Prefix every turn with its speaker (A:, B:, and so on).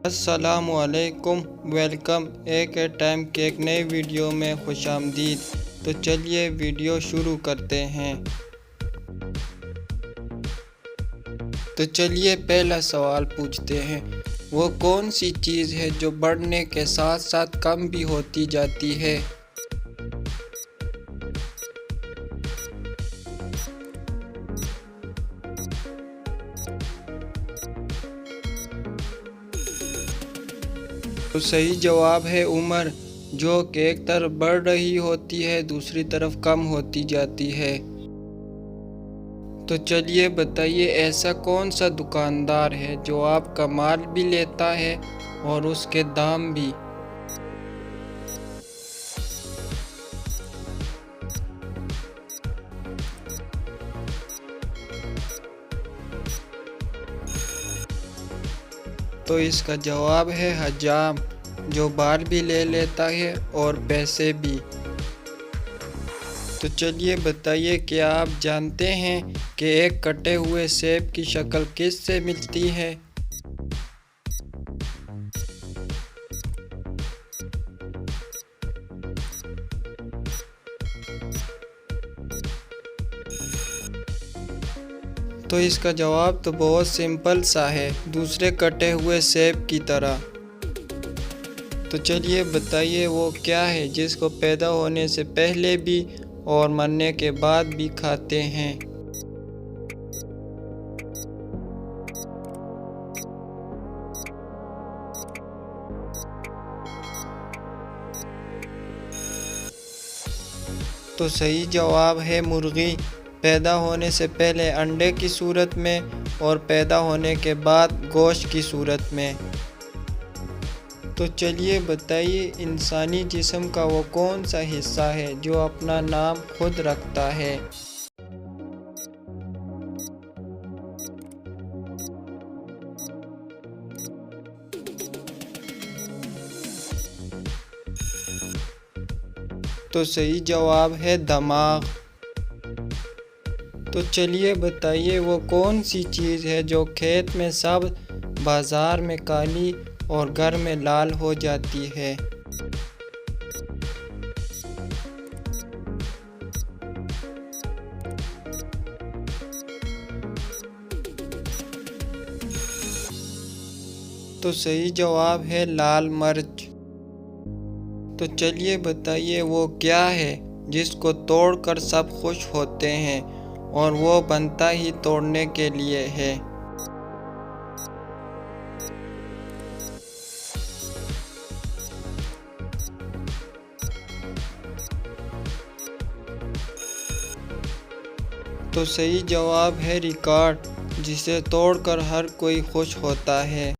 A: السلام علیکم، ویلکم ایک ٹائم کے ایک نئے ویڈیو میں خوش آمدید۔ تو چلیے ویڈیو شروع کرتے ہیں۔ تو چلیے پہلا سوال پوچھتے ہیں، وہ کون سی چیز ہے جو بڑھنے کے ساتھ ساتھ کم بھی ہوتی جاتی ہے؟ تو صحیح جواب ہے عمر، جو کہ ایک طرف بڑھ رہی ہوتی ہے دوسری طرف کم ہوتی جاتی ہے۔ تو چلیے بتائیے، ایسا کون سا دکاندار ہے جو آپ کا مال بھی لیتا ہے اور اس کے دام بھی؟ تو اس کا جواب ہے حجام، جو بال بھی لے لیتا ہے اور پیسے بھی۔ تو چلیے بتائیے، کیا آپ جانتے ہیں کہ ایک کٹے ہوئے سیب کی شکل کس سے ملتی ہے؟ تو اس کا جواب تو بہت سمپل سا ہے، دوسرے کٹے ہوئے سیب کی طرح۔ تو چلیے بتائیے، وہ کیا ہے جس کو پیدا ہونے سے پہلے بھی اور مرنے کے بعد بھی کھاتے ہیں؟ تو صحیح جواب ہے مرغی، پیدا ہونے سے پہلے انڈے کی صورت میں اور پیدا ہونے کے بعد گوشت کی صورت میں۔ تو چلیے بتائیے، انسانی جسم کا وہ کون سا حصہ ہے جو اپنا نام خود رکھتا ہے؟ تو صحیح جواب ہے دماغ۔ تو چلیے بتائیے، وہ کون سی چیز ہے جو کھیت میں سبز، بازار میں کالی اور گھر میں لال ہو جاتی ہے؟ تو صحیح جواب ہے لال مرچ۔ تو چلیے بتائیے، وہ کیا ہے جس کو توڑ کر سب خوش ہوتے ہیں اور وہ بنتا ہی توڑنے کے لیے ہے؟ تو صحیح جواب ہے ریکارڈ، جسے توڑ کر ہر کوئی خوش ہوتا ہے۔